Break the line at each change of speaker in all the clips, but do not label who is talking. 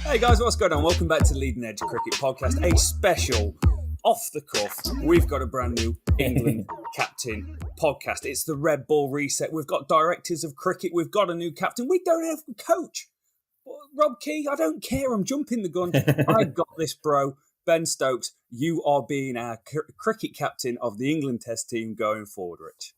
Hey guys, what's going on? Welcome back to Leading Edge Cricket Podcast, a special off the cuff. We've got a brand new England captain podcast. It's the Red Ball reset. We've got directors of cricket. We've got a new captain. We don't have a coach. Rob Key, I don't care. I'm jumping the gun. I got this, bro. Ben Stokes, you are being our cricket captain of the England Test team going forward, Rich.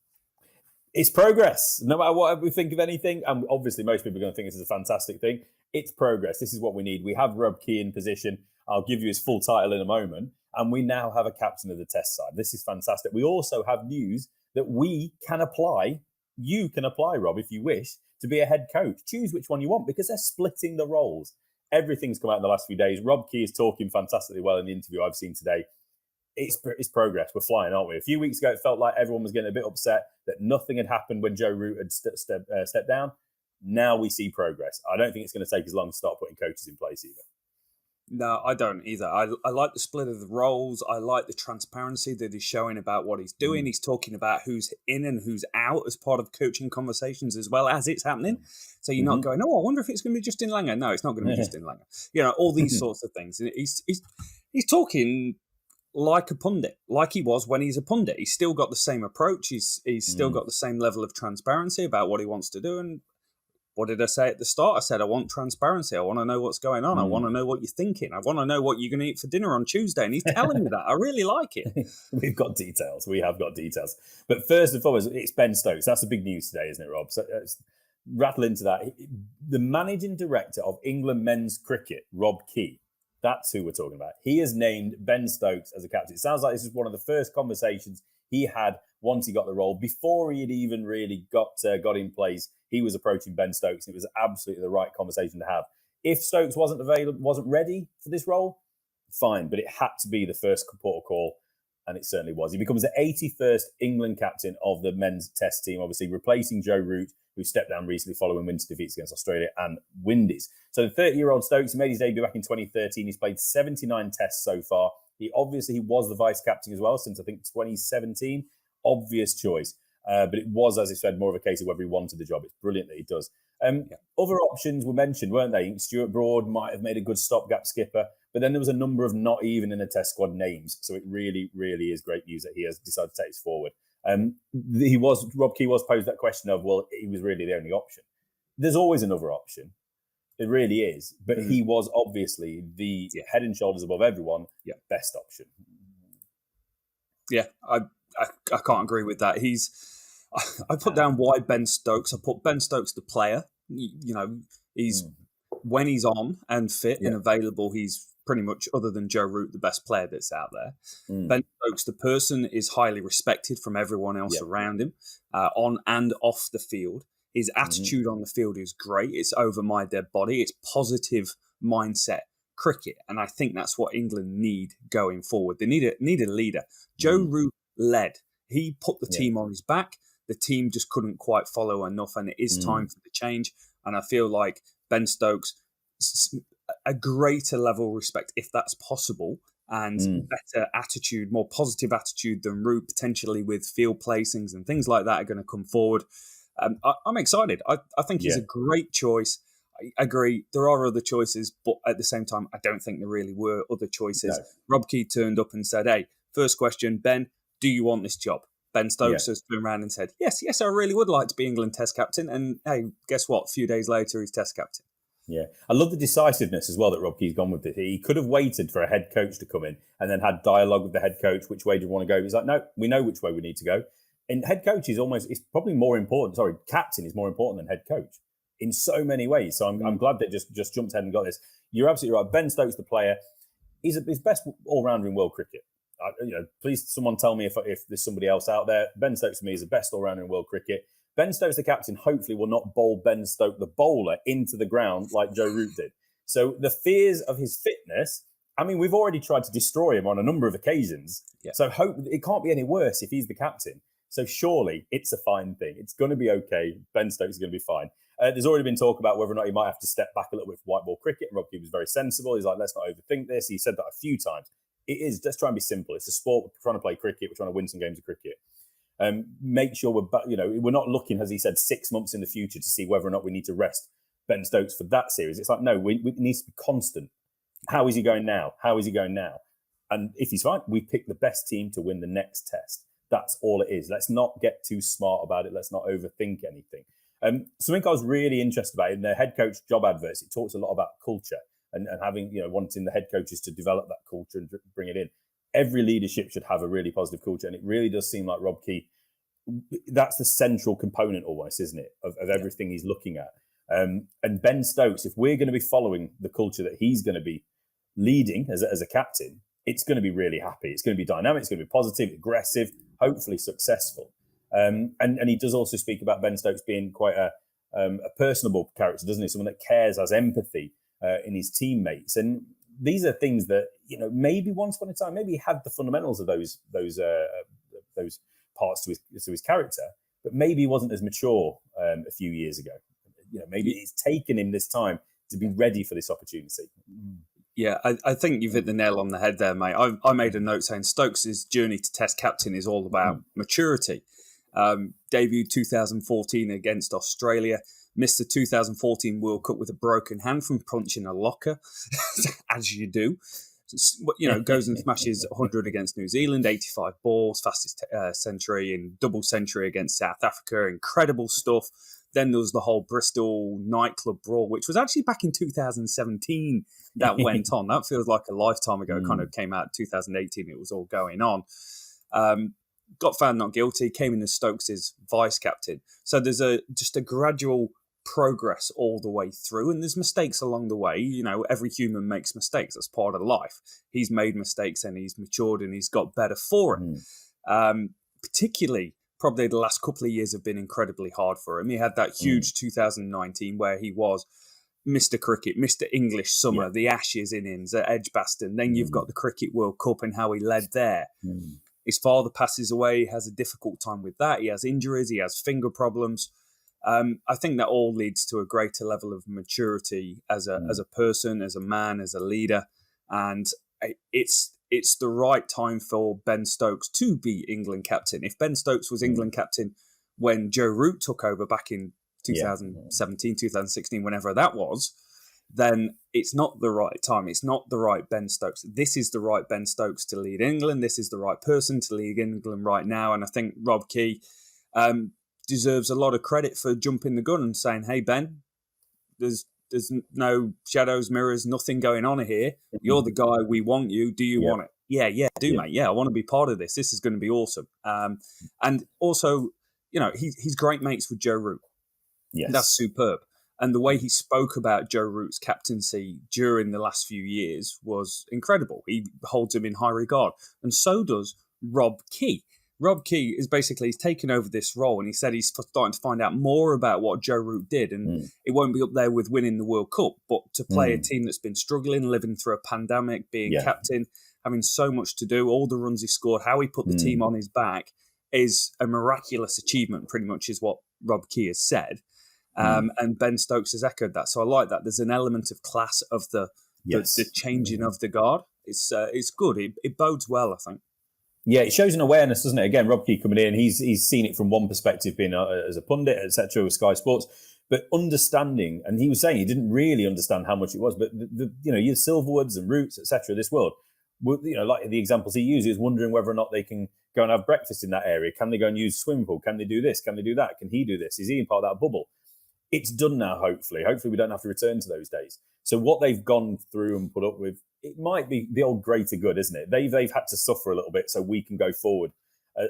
It's progress. No matter what we think of anything, and obviously most people are going to think this is a fantastic thing, it's progress. This is what we need. We have Rob Key in position. I'll give you his full title in a moment. And we now have a captain of the Test side. This is fantastic. We also have news that we can apply. You can apply, Rob, if you wish, to be a head coach. Choose which one you want because they're splitting the roles. Everything's come out in the last few days. Rob Key is talking fantastically well in the interview I've seen today. It's progress. We're flying, aren't we? A few weeks ago, it felt like everyone was getting a bit upset that nothing had happened when Joe Root had stepped down. Now we see progress. I don't think it's going to take as long to start putting coaches in place either.
No, I don't either. I like the split of the roles. I like the transparency that he's showing about what he's doing. He's talking about who's in and who's out as part of coaching conversations as well as it's happening. So you're not going, oh, I wonder if it's going to be Justin Langer. No, it's not going to be Justin Langer. You know, all these sorts of things. And he's talking like a pundit, like he was when he's a pundit. He's still got the same approach. He's still got the same level of transparency about what he wants to do. And what did I say at the start? I said, I want transparency. I want to know what's going on. I want to know what you're thinking. I want to know what you're going to eat for dinner on Tuesday. And he's telling me that. I really like it.
We've got details. We have got details. But first and foremost, it's Ben Stokes. That's the big news today, isn't it, Rob? So let's rattle into that. The managing director of England men's cricket, Rob Key, that's who we're talking about. He has named Ben Stokes as a captain. It sounds like this is one of the first conversations he had once he got the role. Before he had even really got in place, he was approaching Ben Stokes. It was absolutely the right conversation to have. If Stokes wasn't ready for this role, fine. But it had to be the first port of call, and it certainly was. He becomes the 81st England captain of the men's Test team, obviously replacing Joe Root, who stepped down recently following winter defeats against Australia and Windies. So the 30-year-old Stokes, he made his debut back in 2013. He's played 79 tests so far. He was the vice captain as well since, I think, 2017. Obvious choice. But it was, as I said, more of a case of whether he wanted the job. It's brilliant that he does. Other options were mentioned, weren't they? Stuart Broad might have made a good stopgap skipper, but then there was a number of not even in the Test squad names. So it really, really is great news that he has decided to take this forward. Rob Key was posed that question of, well, he was really the only option. There's always another option. It really is. But he was obviously the head and shoulders above everyone, best option.
Yeah, I can't agree with that. I put down why Ben Stokes. I put Ben Stokes the player. You know, he's when he's on and fit and available, he's pretty much, other than Joe Root, the best player that's out there. Ben Stokes, the person, is highly respected from everyone else around him, on and off the field. His attitude on the field is great. It's over my dead body. It's positive mindset cricket. And I think that's what England need going forward. They need a leader. Joe Root led. He put the team on his back. The team just couldn't quite follow enough, and it is time for the change. And I feel like Ben Stokes, a greater level of respect, if that's possible, and better attitude, more positive attitude than Root, potentially with field placings and things like that are going to come forward. I'm excited. I think he's a great choice. I agree. There are other choices, but at the same time, I don't think there really were other choices. No. Rob Key turned up and said, hey, first question, Ben, do you want this job? Ben Stokes has turned around and said, yes, I really would like to be England Test captain. And hey, guess what? A few days later, he's Test captain.
Yeah. I love the decisiveness as well that Rob Key's gone with it. He could have waited for a head coach to come in and then had dialogue with the head coach. Which way do you want to go? He's like, no, we know which way we need to go. And head coach is it's probably more important. Sorry, captain is more important than head coach in so many ways. So I'm glad they just jumped ahead and got this. You're absolutely right. Ben Stokes, the player, he's best all-rounder in world cricket. Please, someone tell me if there's somebody else out there. Ben Stokes, to me, is the best all-rounder in world cricket. Ben Stokes, the captain, hopefully will not bowl Ben Stokes, the bowler, into the ground like Joe Root did. So the fears of his fitness, I mean, we've already tried to destroy him on a number of occasions. Yeah. So it can't be any worse if he's the captain. So surely it's a fine thing. It's going to be okay. Ben Stokes is going to be fine. There's already been talk about whether or not he might have to step back a little bit for white ball cricket. Rob Key was very sensible. He's like, let's not overthink this. He said that a few times. It is, let's try and be simple. It's a sport. We're trying to play cricket. We're trying to win some games of cricket. Make sure we're not looking, as he said, 6 months in the future to see whether or not we need to rest Ben Stokes for that series. It's like, no, we needs to be constant. How is he going now? How is he going now? And if he's fine, we pick the best team to win the next test. That's all it is. Let's not get too smart about it. Let's not overthink anything. Something I was really interested about in the head coach job adverts, it talks a lot about culture and having, wanting the head coaches to develop that culture and bring it in. Every leadership should have a really positive culture. And it really does seem like Rob Key, that's the central component almost, isn't it, of everything he's looking at. And Ben Stokes, if we're going to be following the culture that he's going to be leading as a captain, it's going to be really happy. It's going to be dynamic. It's going to be positive, aggressive, hopefully successful. And he does also speak about Ben Stokes being quite a personable character, doesn't he? Someone that cares, has empathy in his teammates. And these are things that, maybe once upon a time, maybe he had the fundamentals of those parts to his character, but maybe he wasn't as mature a few years ago. Maybe it's taken him this time to be ready for this opportunity.
Yeah, I think you've hit the nail on the head there, mate. I made a note saying Stokes' journey to Test captain is all about maturity. Debuted 2014 against Australia, missed the 2014 World Cup with a broken hand from punching a locker, as you do. Goes and smashes 100 against New Zealand, 85 balls, fastest century, and double century against South Africa. Incredible stuff. Then there was the whole Bristol nightclub brawl, which was actually back in 2017 that went on. That feels like a lifetime ago. It kind of came out in 2018. It was all going on. Got found not guilty, came in as Stokes' vice captain. So there's just a gradual progress all the way through, and there's mistakes along the way. Every human makes mistakes. That's part of life. He's made mistakes and he's matured and he's got better for it. Particularly, probably the last couple of years have been incredibly hard for him. He had that huge 2019 where he was Mr. Cricket, Mr. English Summer, the Ashes innings at Edgbaston. Then you've got the Cricket World Cup and how he led there. His father passes away. He has a difficult time with that. He has injuries. He has finger problems. I think that all leads to a greater level of maturity as a person, as a man, as a leader. And it's the right time for Ben Stokes to be England captain. If Ben Stokes was England captain when Joe Root took over back in 2017, 2016, whenever that was, then it's not the right time. It's not the right Ben Stokes. This is the right Ben Stokes to lead England. This is the right person to lead England right now. And I think Rob Key deserves a lot of credit for jumping the gun and saying, hey, Ben, there's no shadows, mirrors, nothing going on here. You're the guy. We want you. Do you want it? Yeah, I do, mate. Yeah, I want to be part of this. This is going to be awesome. And also, he's great mates with Joe Root. Yes. That's superb. And the way he spoke about Joe Root's captaincy during the last few years was incredible. He holds him in high regard. And so does Rob Key. Rob Key is he's taken over this role, and he said he's starting to find out more about what Joe Root did. And it won't be up there with winning the World Cup, but to play a team that's been struggling, living through a pandemic, being captain, having so much to do, all the runs he scored, how he put the team on his back is a miraculous achievement, pretty much is what Rob Key has said. And Ben Stokes has echoed that. So I like that. There's an element of class of the changing of the guard. It's good. It bodes well, I think.
Yeah, it shows an awareness, doesn't it? Again, Rob Key coming in, he's seen it from one perspective, being as a pundit, etc., with Sky Sports, but understanding, and he was saying he didn't really understand how much it was, but your Silverwoods and Roots, etc., this world, like the examples he uses, wondering whether or not they can go and have breakfast in that area. Can they go and use the swimming pool? Can they do this? Can they do that? Can he do this? Is he in part of that bubble? It's done now, hopefully. Hopefully we don't have to return to those days. So what they've gone through and put up with, it might be the old greater good, isn't it? They've had to suffer a little bit so we can go forward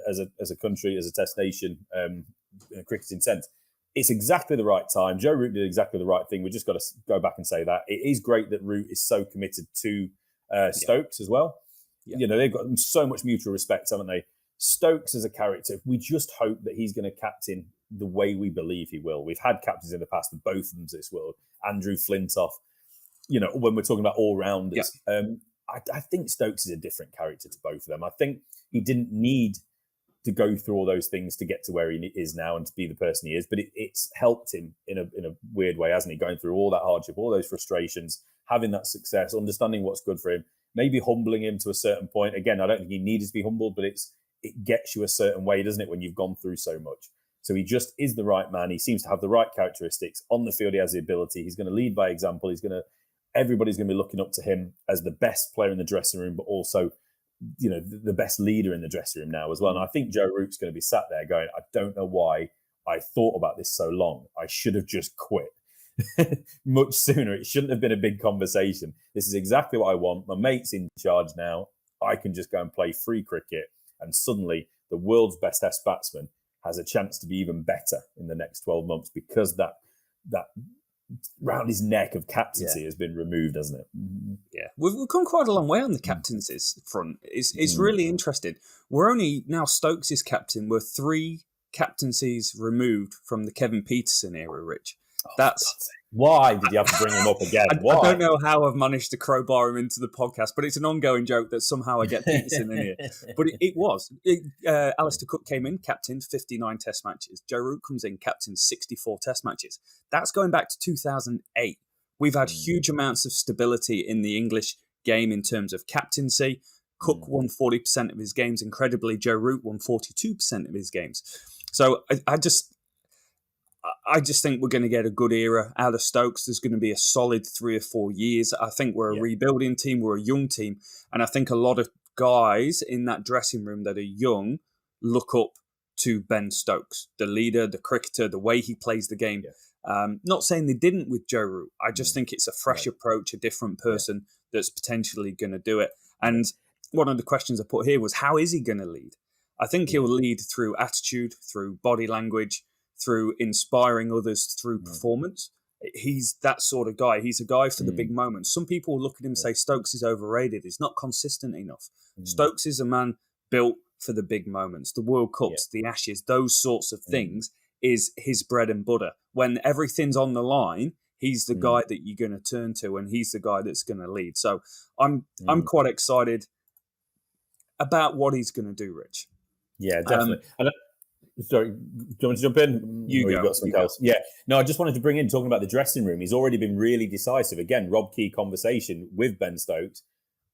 as a country, as a test nation, in a cricketing sense. It's exactly the right time. Joe Root did exactly the right thing. We just got to go back and say that. It is great that Root is so committed to Stokes as well. Yeah. They've got so much mutual respect, haven't they? Stokes as a character, we just hope that he's going to captain the way we believe he will. We've had captains in the past of both of them this world. Andrew Flintoff, when we're talking about all-rounders. Yeah. I think Stokes is a different character to both of them. I think he didn't need to go through all those things to get to where he is now and to be the person he is, but it's helped him in a weird way, hasn't he? Going through all that hardship, all those frustrations, having that success, understanding what's good for him, maybe humbling him to a certain point. Again, I don't think he needed to be humbled, but it gets you a certain way, doesn't it, when you've gone through so much. So he just is the right man. He seems to have the right characteristics. On the field, he has the ability. He's going to lead by example. Everybody's going to be looking up to him as the best player in the dressing room, but also, the best leader in the dressing room now as well. And I think Joe Root's going to be sat there going, I don't know why I thought about this so long. I should have just quit much sooner. It shouldn't have been a big conversation. This is exactly what I want. My mate's in charge now. I can just go and play free cricket. And suddenly the world's best Test batsman has a chance to be even better in the next 12 months because that round his neck of captaincy has been removed, hasn't it?
Yeah, we've come quite a long way on the captaincies front. It's really interesting. We're only now Stokes is captain. We're 3 captaincies removed from the Kevin Peterson era, Rich.
Why did you have to bring him up again?
I don't know how I've managed to crowbar him into the podcast, but it's an ongoing joke that somehow I get Peterson in here. But it was. Alistair Cook came in, captained 59 Test matches. Joe Root comes in, captained 64 Test matches. That's going back to 2008. We've had huge amounts of stability in the English game in terms of captaincy. Cook won 40% of his games. Incredibly, Joe Root won 42% of his games. So I just think we're going to get a good era out of Stokes. There's going to be a solid 3 or 4 years. I think we're a rebuilding team. We're a young team. And I think a lot of guys in that dressing room that are young look up to Ben Stokes, the leader, the cricketer, the way he plays the game. Not saying they didn't with Joe Root. I just think it's a fresh approach, a different person that's potentially going to do it. And one of the questions I put here was, how is he going to lead? I think he'll lead through attitude, through body language, through inspiring others through performance. He's that sort of guy. He's a guy for the big moments. Some people look at him and say Stokes is overrated. He's not consistent enough. Stokes is a man built for the big moments, the World Cups, the Ashes, those sorts of things is his bread and butter. When everything's on the line, he's the guy that you're going to turn to, and he's the guy that's going to lead. So I'm quite excited about what he's going to do, Rich.
Yeah, definitely. Sorry, do you want to jump in?
You've
got something else. Yeah. No, I just wanted to bring in, talking about the dressing room. He's already been really decisive. Again, Rob Key conversation with Ben Stokes.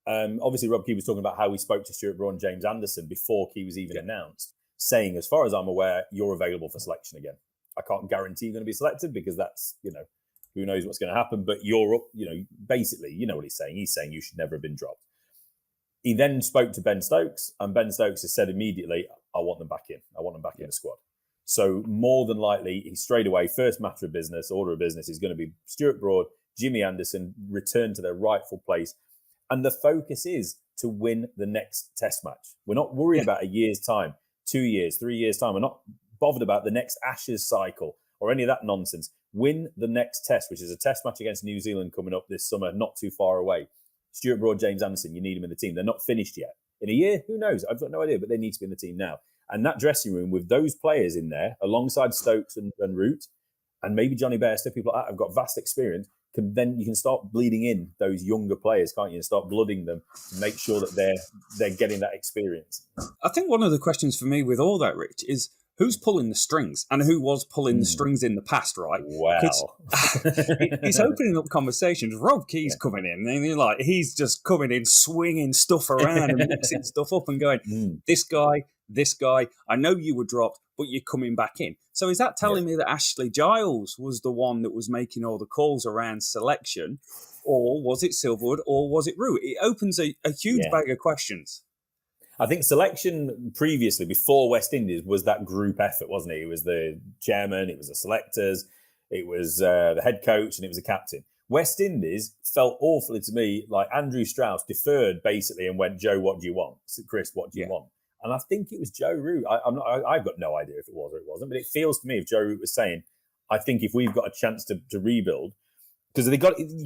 Obviously, Rob Key was talking about how he spoke to Stuart Broad and James Anderson before Key was even announced, saying, as far as I'm aware, you're available for selection again. I can't guarantee you're going to be selected because that's, who knows what's going to happen. But you're up, basically, you know what he's saying. He's saying you should never have been dropped. He then spoke to Ben Stokes, and Ben Stokes has said immediately, I want them back in. I want them back in the squad. So more than likely, he straight away, first matter of business, order of business is going to be Stuart Broad, Jimmy Anderson, return to their rightful place. And the focus is to win the next Test match. We're not worried about a year's time, 2 years, 3 years' time. We're not bothered about the next Ashes cycle or any of that nonsense. Win the next Test, which is a Test match against New Zealand coming up this summer, not too far away. Stuart Broad, James Anderson, you need them in the team. They're not finished yet. In a year, who knows? I've got no idea, but they need to be in the team now. And that dressing room with those players in there, alongside Stokes and Root, and maybe Johnny Bairstow, people like that have got vast experience, you can start bleeding in those younger players, can't you? And start blooding them and make sure that they're getting that experience.
I think one of the questions for me with all that, Rich, is who's pulling the strings and who was pulling the strings in the past, right?
Wow.
He's opening up conversations. Rob Key's coming in and he's just coming in, swinging stuff around and mixing stuff up and going, this guy, I know you were dropped, but you're coming back in. So is that telling me that Ashley Giles was the one that was making all the calls around selection, or was it Silverwood, or was it Root? It opens a huge bag of questions.
I think selection previously, before West Indies, was that group effort, wasn't it? It was the chairman, it was the selectors, it was the head coach, and it was the captain. West Indies felt awfully to me like Andrew Strauss deferred basically and went, Joe, what do you want? Chris, what do you want? And I think it was Joe Root. I've got no idea if it was or it wasn't, but it feels to me if Joe Root was saying, I think if we've got a chance to rebuild, because you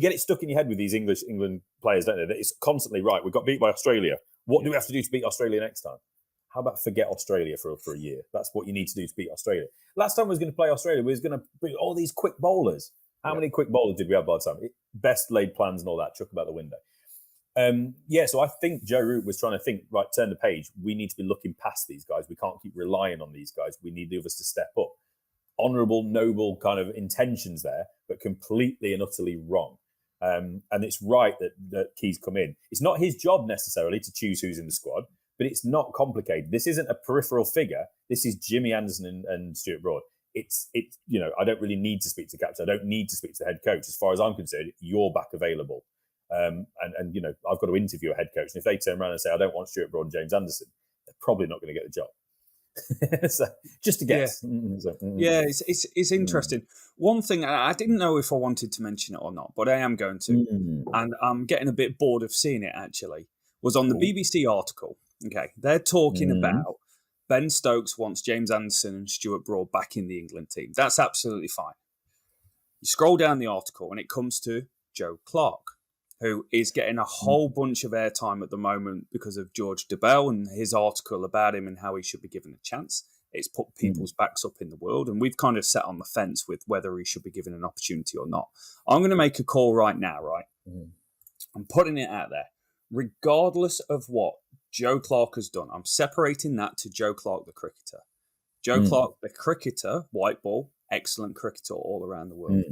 get it stuck in your head with these England players, don't they? That it's constantly, right, we got beat by Australia. What do we have to do to beat Australia next time? How about forget Australia for a year? That's what you need to do to beat Australia. Last time we was going to play Australia, we was going to bring all these quick bowlers. How many quick bowlers did we have by the time? Best laid plans and all that, chuck about the window. So I think Joe Root was trying to think, right, turn the page. We need to be looking past these guys. We can't keep relying on these guys. We need the others to step up. Honourable, noble kind of intentions there, but completely and utterly wrong. And it's right that Key's come in. It's not his job necessarily to choose who's in the squad. but it's not complicated. This isn't a peripheral figure. This is Jimmy Anderson and Stuart Broad. It's I don't really need to speak to the captain. I don't need to speak to the head coach. As far as I'm concerned, you're back available. And I've got to interview a head coach. And if they turn around and say, I don't want Stuart Broad and James Anderson, they're probably not going to get the job. So, just a guess.
Yeah, it's interesting. One thing, I didn't know if I wanted to mention it or not, but I am going to. And I'm getting a bit bored of seeing it, actually, was on the BBC article. Okay, they're talking about Ben Stokes wants James Anderson and Stuart Broad back in the England team. That's absolutely fine. You scroll down the article and it comes to Joe Clark, who is getting a whole bunch of airtime at the moment because of George Dobell and his article about him and how he should be given a chance. It's put people's backs up in the world, and we've kind of sat on the fence with whether he should be given an opportunity or not. I'm going to make a call right now, right? I'm putting it out there. Regardless of what Joe Clark has done, I'm separating that to Joe Clark, the cricketer. Joe Clark, the cricketer, white ball, excellent cricketer all around the world.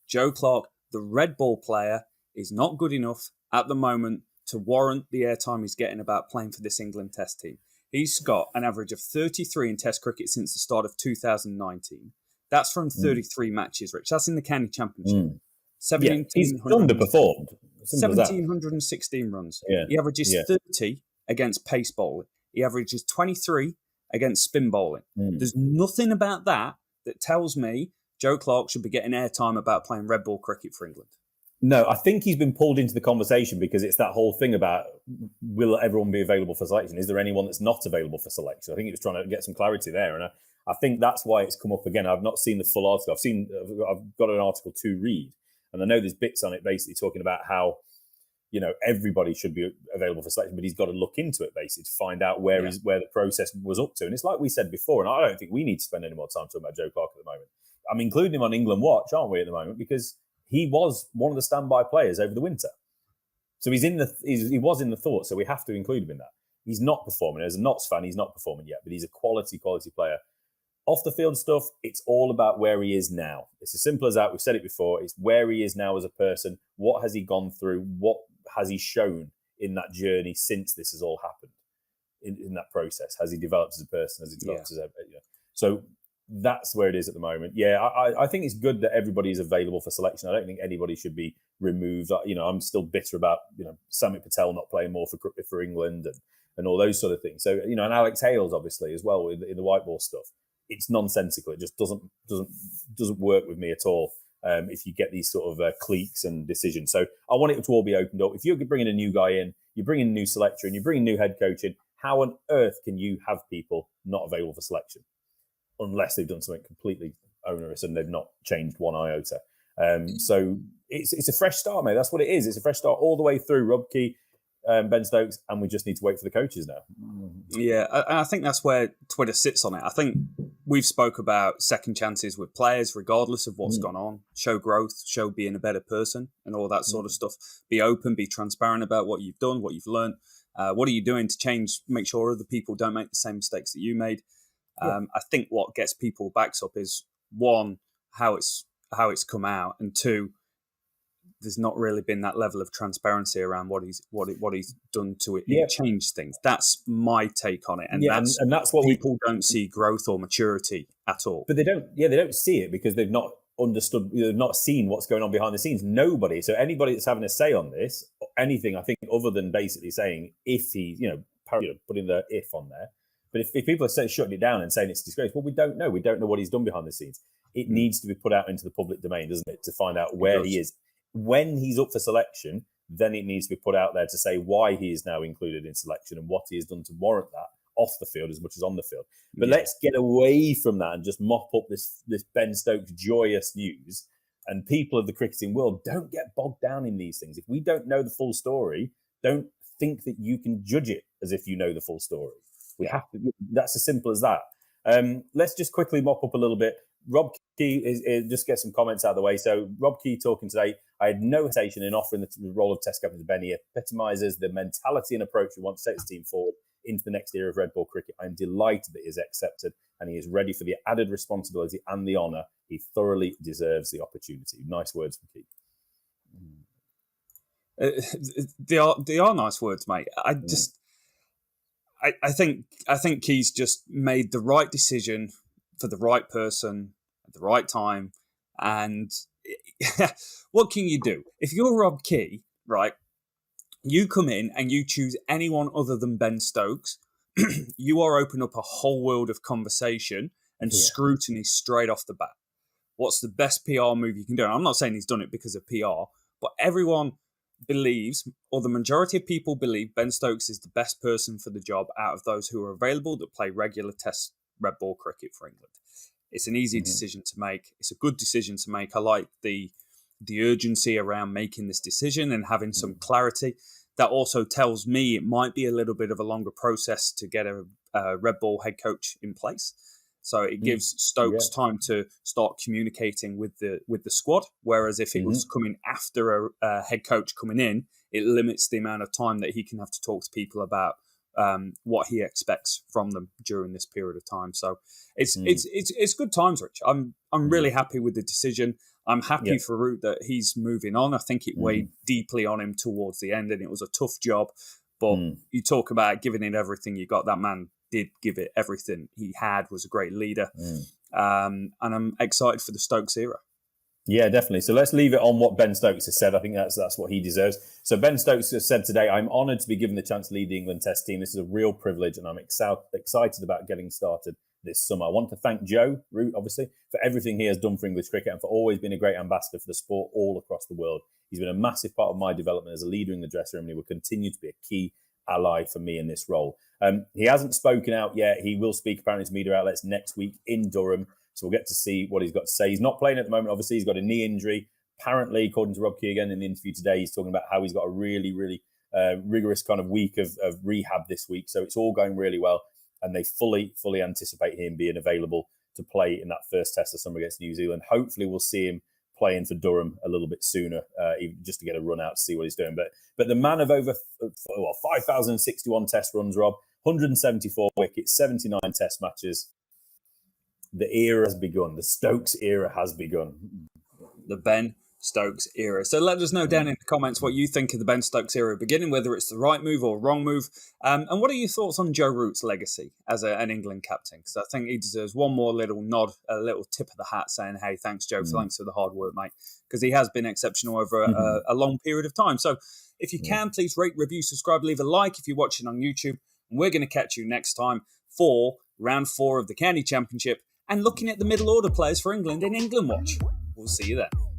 Joe Clark, the red ball player, is not good enough at the moment to warrant the airtime he's getting about playing for this England Test team. He's got an average of 33 in Test cricket since the start of 2019. That's from 33 matches, Rich. That's in the county championship.
He's underperformed.
1,716 runs.
Yeah.
He averages 30 against pace bowling. He averages 23 against spin bowling. There's nothing about that tells me Joe Clark should be getting airtime about playing red ball cricket for England.
No, I think he's been pulled into the conversation because it's that whole thing about, will everyone be available for selection? Is there anyone that's not available for selection? I think he was trying to get some clarity there. And I think that's why it's come up again. I've not seen the full article. I've got an article to read. And I know there's bits on it basically talking about how, everybody should be available for selection, but he's got to look into it basically to find out where the process was up to. And it's like we said before, and I don't think we need to spend any more time talking about Joe Clark at the moment. I'm including him on England Watch, aren't we, at the moment? Because he was one of the standby players over the winter. So he was in the thought, so we have to include him in that. He's not performing. As a Notts fan, he's not performing yet, but he's a quality player. Off the field stuff, it's all about where he is now. It's as simple as that. We've said it before. It's where he is now as a person. What has he gone through? What has he shown in that journey since this has all happened? In that process, has he developed as a person? Has he developed as a So that's where it is at the moment. Yeah, I think it's good that everybody is available for selection. I don't think anybody should be removed. I'm still bitter about Samit Patel not playing more for England and all those sort of things. So and Alex Hales obviously as well in the white ball stuff. It's nonsensical. It just doesn't work with me at all. If you get these sort of cliques and decisions, so I want it to all be opened up. If you're bringing a new guy in, you're bringing a new selector in, you're bringing a new head coach in. How on earth can you have people not available for selection? Unless they've done something completely onerous and they've not changed one iota. So it's a fresh start, mate. That's what it is. It's a fresh start all the way through. Rob Key, Ben Stokes, and we just need to wait for the coaches now.
Yeah, I think that's where Twitter sits on it. I think we've spoke about second chances with players, regardless of what's gone on. Show growth, show being a better person, and all that sort of stuff. Be open, be transparent about what you've done, what you've learned. What are you doing to change? Make sure other people don't make the same mistakes that you made. I think what gets people backs up is one, how it's come out, and two, there's not really been that level of transparency around what he's done to it. Change things. That's my take on it, and that's what people don't see growth or maturity at all.
But they don't see it because they've not understood, they've not seen what's going on behind the scenes. Nobody. So anybody that's having a say on this, anything, I think, other than basically saying if he, putting the if on there. But if people are shutting it down and saying it's disgrace, well, we don't know. We don't know what he's done behind the scenes. It needs to be put out into the public domain, doesn't it, to find out where he is. When he's up for selection, then it needs to be put out there to say why he is now included in selection and what he has done to warrant that off the field as much as on the field. But let's get away from that and just mop up this Ben Stokes joyous news. And people of the cricketing world, don't get bogged down in these things. If we don't know the full story, don't think that you can judge it as if you know the full story. We have to. That's as simple as that. Let's just quickly mop up a little bit. Rob Key is just get some comments out of the way. So Rob Key talking today. I had no hesitation in offering the role of Test captain to Ben. He epitomises the mentality and approach we want to take this team forward into the next era of red ball cricket. I'm delighted that he is accepted and he is ready for the added responsibility and the honour. He thoroughly deserves the opportunity. Nice words from Key.
They are nice words, mate. I think he's just made the right decision for the right person at the right time. And what can you do? If you're Rob Key, right, you come in and you choose anyone other than Ben Stokes, you are opening up a whole world of conversation and scrutiny straight off the bat. What's the best PR move you can do? And I'm not saying he's done it because of PR, but everyone believes, or the majority of people believe, Ben Stokes is the best person for the job out of those who are available that play regular test red ball cricket for England. It's an easy decision to make. It's a good decision to make. I like the urgency around making this decision and having some clarity. That also tells me it might be a little bit of a longer process to get a red ball head coach in place. So it gives Stokes time to start communicating with the squad. Whereas if it was coming after a head coach coming in, it limits the amount of time that he can have to talk to people about what he expects from them during this period of time. So it's good times, Rich. I'm really happy with the decision. I'm happy for Root that he's moving on. I think it weighed deeply on him towards the end, and it was a tough job. But you talk about giving it everything you got. That man did give it everything he had, was a great leader. And I'm excited for the Stokes era.
Yeah, definitely. So let's leave it on what Ben Stokes has said. I think that's what he deserves. So Ben Stokes has said today, I'm honoured to be given the chance to lead the England Test team. This is a real privilege, and I'm excited about getting started this summer. I want to thank Joe Root, obviously, for everything he has done for English cricket and for always being a great ambassador for the sport all across the world. He's been a massive part of my development as a leader in the dressing room, and he will continue to be a key ally for me in this role. He hasn't spoken out yet. He will speak apparently to media outlets next week in Durham. So we'll get to see what he's got to say. He's not playing at the moment. Obviously, he's got a knee injury. Apparently, according to Rob Key again in the interview today, he's talking about how he's got a really, really rigorous kind of week of rehab this week. So it's all going really well. And they fully anticipate him being available to play in that first test of summer against New Zealand. Hopefully, we'll see him playing for Durham a little bit sooner, just to get a run out to see what he's doing. But the man of over 5,061 test runs, Rob, 174 wickets, 79 test matches. The era has begun. The Stokes era has begun.
The Ben Stokes era. So let us know down in the comments what you think of the Ben Stokes era beginning, whether it's the right move or wrong move. And what are your thoughts on Joe Root's legacy as an England captain? Because I think he deserves one more little nod, a little tip of the hat saying, hey, thanks, Joe, thanks for the hard work, mate. Because he has been exceptional over a long period of time. So if you can, please rate, review, subscribe, leave a like if you're watching on YouTube. And we're going to catch you next time for round 4 of the County Championship and looking at the middle order players for England in England Watch. We'll see you then.